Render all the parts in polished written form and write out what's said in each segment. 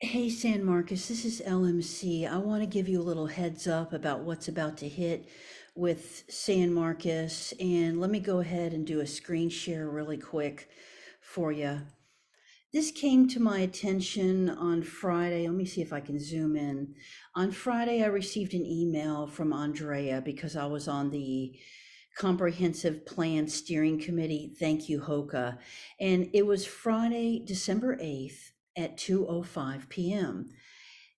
Hey, San Marcos, this is LMC. I want to give you a little heads up about what's about to hit with San Marcos. And let me go ahead and do a screen share really quick for you. This came to my attention on Friday. Let me see if I can zoom in. On Friday, I received an email from Andrea because I was on the Comprehensive Plan Steering Committee. Thank you, Hoka. And it was Friday, December 8th at 2:05 p.m.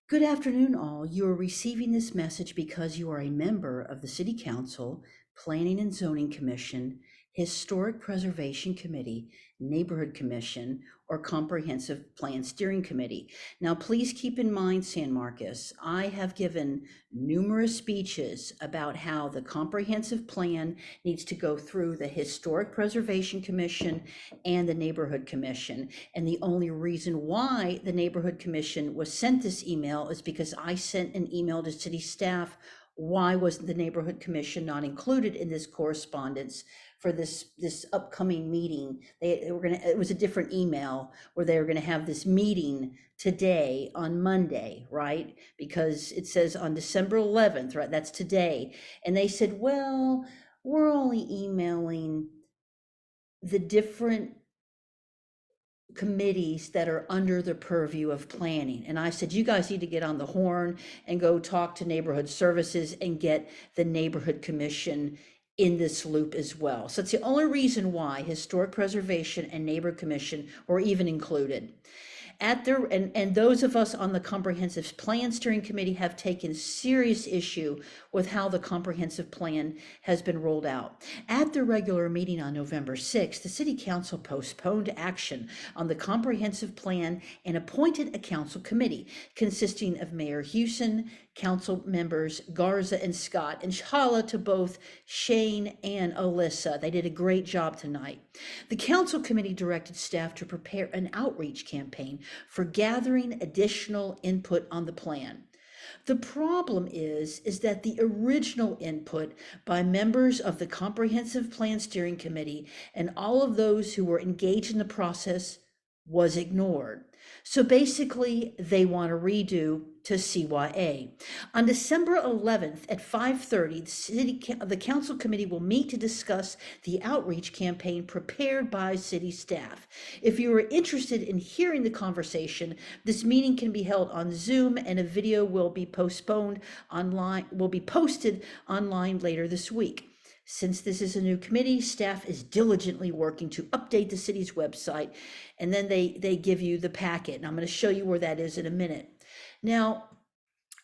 Good afternoon, all. You are receiving this message because you are a member of the City Council, Planning and Zoning Commission, Historic Preservation Committee, Neighborhood Commission, or Comprehensive Plan Steering Committee. Now, please keep in mind, San Marcos, I have given numerous speeches about how the comprehensive plan needs to go through the Historic Preservation Commission and the Neighborhood Commission. And the only reason why the Neighborhood Commission was sent this email is because I sent an email to city staff. Why was the Neighborhood Commission not included in this correspondence for this upcoming meeting? They were gonna, it was a different email where they were gonna have this meeting today on Monday, right? Because it says on December 11th, right? That's today. And they said, well, we're only emailing the different committees that are under the purview of planning. And I said, you guys need to get on the horn and go talk to neighborhood services and get the neighborhood commission in this loop as well. So it's the only reason why historic preservation and neighborhood commission were even included at their and those of us on the comprehensive plan steering committee have taken serious issue with how the comprehensive plan has been rolled out. At the regular meeting on November 6th, the city council postponed action on the comprehensive plan and appointed a council committee consisting of Mayor Hewson, council members Garza and Scott, and Shala to both Shane and Alyssa. They did a great job tonight. The council committee directed staff to prepare an outreach campaign for gathering additional input on the plan. The problem is that the original input by members of the Comprehensive Plan Steering Committee and all of those who were engaged in the process was ignored. So basically, they want to redo to CYA. On December 11th at 5:30, the council committee will meet to discuss the outreach campaign prepared by city staff. If you are interested in hearing the conversation, this meeting can be held on Zoom and a video will be posted online later this week. Since this is a new committee, staff is diligently working to update the city's website, and then they give you the packet. And I'm going to show you where that is in a minute. Now,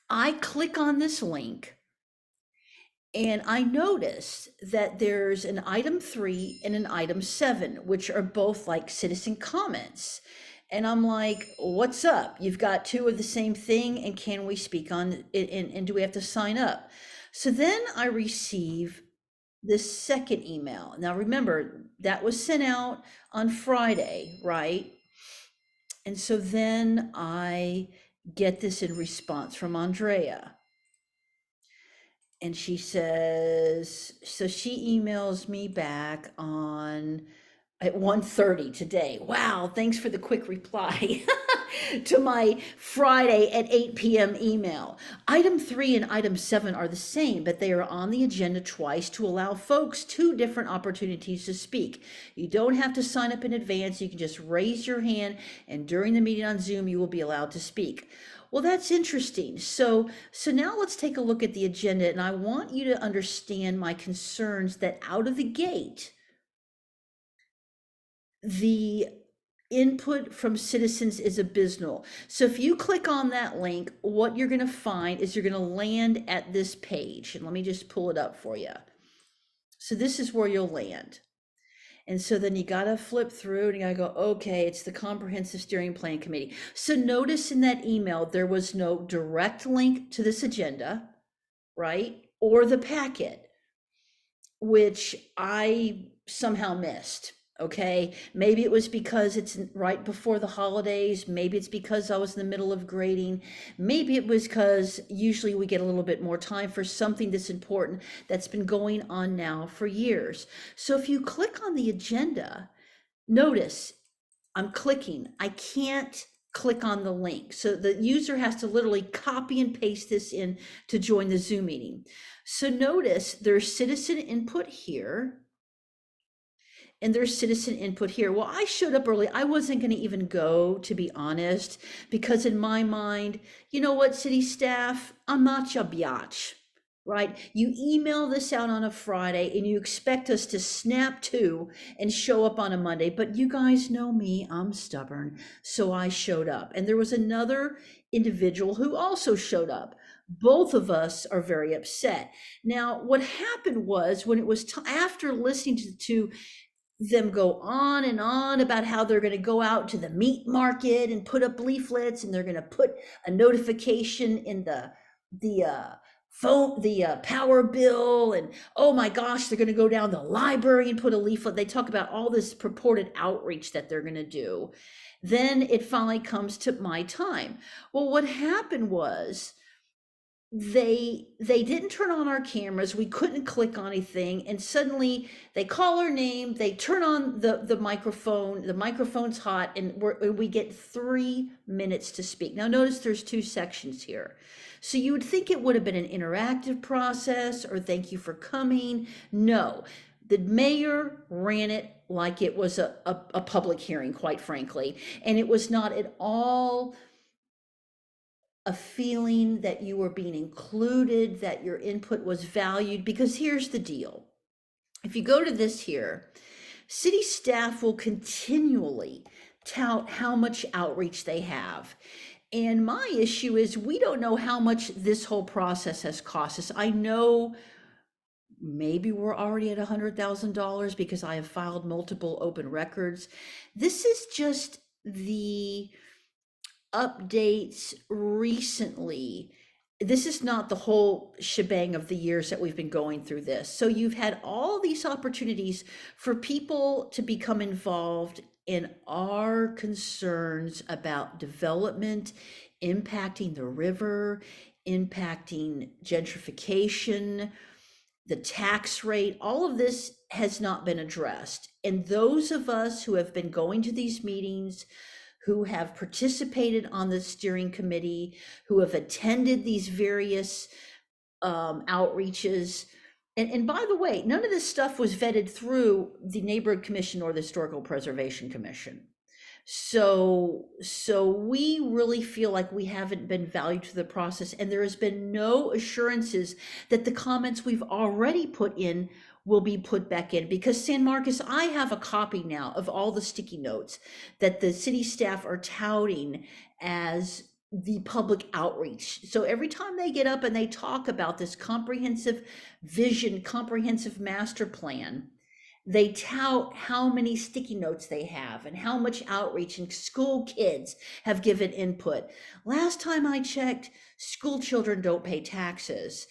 I click on this link and I notice that there's an item 3 and an item 7, which are both like citizen comments. And I'm like, what's up? You've got two of the same thing, and can we speak on it? And do we have to sign up? So then I receive this second email. Now remember, that was sent out on Friday, right? And so then I get this in response from Andrea. And she says, so she emails me back on at 1:30 today. Wow, thanks for the quick reply to my Friday at 8 p.m. email. Item 3 and item 7 are the same, but they are on the agenda twice to allow folks two different opportunities to speak. You don't have to sign up in advance. You can just raise your hand, and during the meeting on Zoom, you will be allowed to speak. Well, that's interesting. So now let's take a look at the agenda, and I want you to understand my concerns that out of the gate, the input from citizens is abysmal. So if you click on that link, what you're going to find is you're going to land at this page. And let me just pull it up for you. So this is where you'll land. And so then you got to flip through and you got to go, okay, it's the Comprehensive Steering Plan Committee. So notice in that email, there was no direct link to this agenda, right? Or the packet, which I somehow missed. Okay, maybe it was because it's right before the holidays. Maybe it's because I was in the middle of grading. Maybe it was because usually we get a little bit more time for something that's important that's been going on now for years. So if you click on the agenda, notice I'm clicking. I can't click on the link. So the user has to literally copy and paste this in to join the Zoom meeting. So notice there's citizen input here and there's citizen input here. Well, I showed up early. I wasn't going to even go, to be honest, because in my mind, you know what, city staff, I'm not your biatch, right? You email this out on a Friday and you expect us to snap to and show up on a Monday. But you guys know me, I'm stubborn. So I showed up. And there was another individual who also showed up. Both of us are very upset. Now, what happened was when it was after listening to them go on and on about how they're going to go out to the meat market and put up leaflets and they're going to put a notification in the phone, the power bill, and oh my gosh, they're going to go down the library and put a leaflet. They talk about all this purported outreach that they're going to do. Then it finally comes to my time. Well, what happened was they didn't turn on our cameras, we couldn't click on anything, and suddenly they call our name, they turn on the microphone, the microphone's hot, and we get 3 minutes to speak. Now notice there's 2 sections here, so you would think it would have been an interactive process or thank you for coming. No, the mayor ran it like it was a public hearing, quite frankly, and it was not at all a feeling that you were being included, that your input was valued. Because here's the deal. If you go to this here, city staff will continually tout how much outreach they have. And my issue is we don't know how much this whole process has cost us. I know maybe we're already at $100,000 because I have filed multiple open records. This is just the updates recently. This is not the whole shebang of the years that we've been going through this. So you've had all these opportunities for people to become involved in our concerns about development, impacting the river, impacting gentrification, the tax rate. All of this has not been addressed. And those of us who have been going to these meetings, who have participated on the steering committee, who have attended these various outreaches. And by the way, none of this stuff was vetted through the Neighborhood Commission or the Historical Preservation Commission. So we really feel like we haven't been valued to the process, and there has been no assurances that the comments we've already put in will be put back in. Because San Marcos, I have a copy now of all the sticky notes that the city staff are touting as the public outreach. So every time they get up and they talk about this comprehensive vision, comprehensive master plan, they tout how many sticky notes they have and how much outreach, and school kids have given input. Last time I checked, school children don't pay taxes.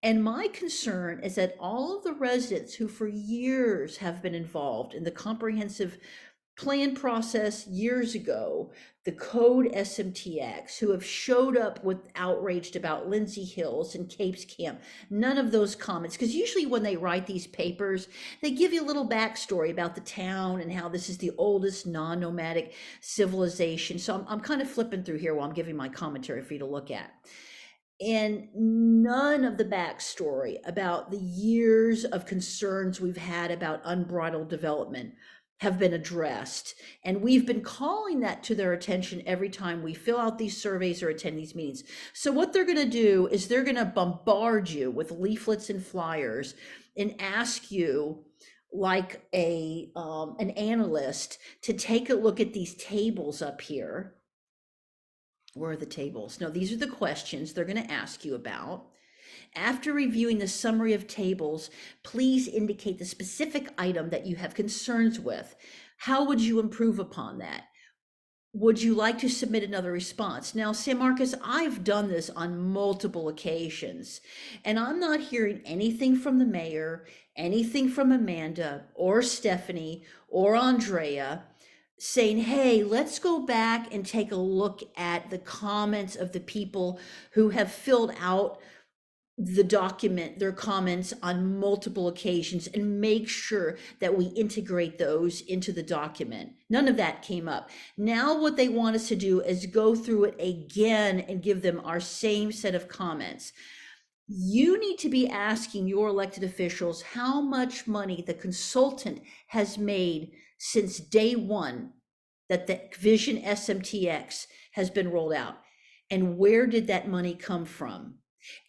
And my concern is that all of the residents who for years have been involved in the comprehensive plan process years ago, the code SMTX, who have showed up with outraged about Lindsay Hills and Capes Camp, none of those comments, because usually when they write these papers, they give you a little backstory about the town and how this is the oldest non-nomadic civilization. So I'm kind of flipping through here while I'm giving my commentary for you to look at. And none of the backstory about the years of concerns we've had about unbridled development have been addressed. And we've been calling that to their attention every time we fill out these surveys or attend these meetings. So what they're going to do is they're going to bombard you with leaflets and flyers and ask you, like an analyst, to take a look at these tables up here. Where are the tables? No, these are the questions they're going to ask you about. After reviewing the summary of tables, please indicate the specific item that you have concerns with. How would you improve upon that? Would you like to submit another response? Now, San Marcos, I've done this on multiple occasions, and I'm not hearing anything from the mayor, anything from Amanda or Stephanie or Andrea saying, hey, let's go back and take a look at the comments of the people who have filled out the document, their comments on multiple occasions, and make sure that we integrate those into the document. None of that came up. Now what they want us to do is go through it again and give them our same set of comments. You need to be asking your elected officials how much money the consultant has made since day one that the Vision SMTX has been rolled out. And where did that money come from?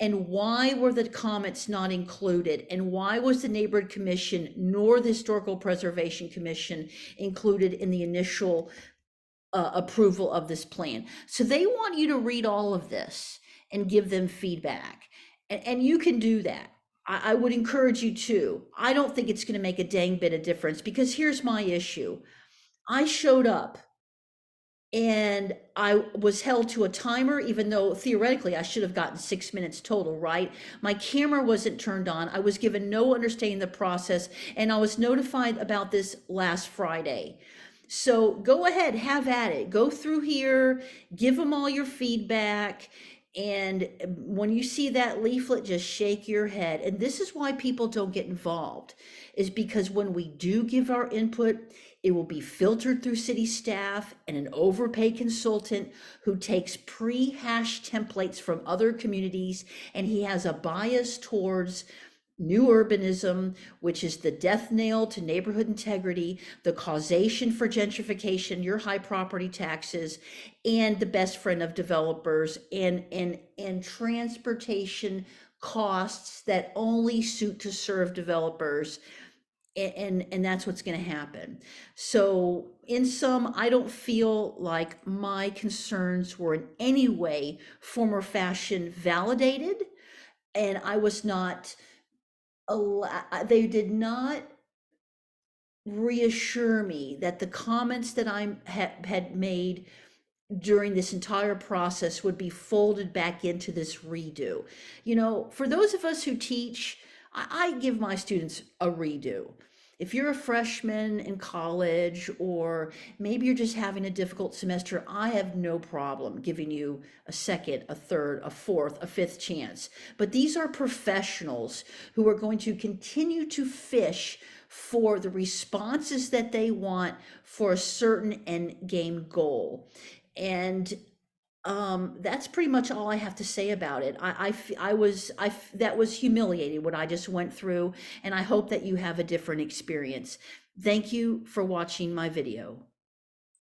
And why were the comments not included? And why was the Neighborhood Commission nor the Historical Preservation Commission included in the initial approval of this plan? So they want you to read all of this and give them feedback. And you can do that. I would encourage you to. I don't think it's going to make a dang bit of difference, because here's my issue. I showed up and I was held to a timer, even though theoretically I should have gotten 6 minutes total, right? My camera wasn't turned on. I was given no understanding the process, and I was notified about this last Friday. So go ahead, have at it. Go through here, give them all your feedback. And when you see that leaflet, just shake your head. And this is why people don't get involved, is because when we do give our input, it will be filtered through city staff and an overpaid consultant who takes pre-hashed templates from other communities, and he has a bias towards new urbanism, which is the death nail to neighborhood integrity, the causation for gentrification, your high property taxes, and the best friend of developers, and transportation costs that only suit to serve developers. And that's what's going to happen. So in sum, I don't feel like my concerns were in any way, form, or fashion validated, and I was not they did not reassure me that the comments that I had made during this entire process would be folded back into this redo. You know, for those of us who teach, I give my students a redo. If you're a freshman in college, or maybe you're just having a difficult semester, I have no problem giving you a second, a third, a fourth, a fifth chance. But these are professionals who are going to continue to fish for the responses that they want for a certain end game goal. And that's pretty much all I have to say about it. That was humiliating what I just went through, and I hope that you have a different experience. Thank you for watching my video.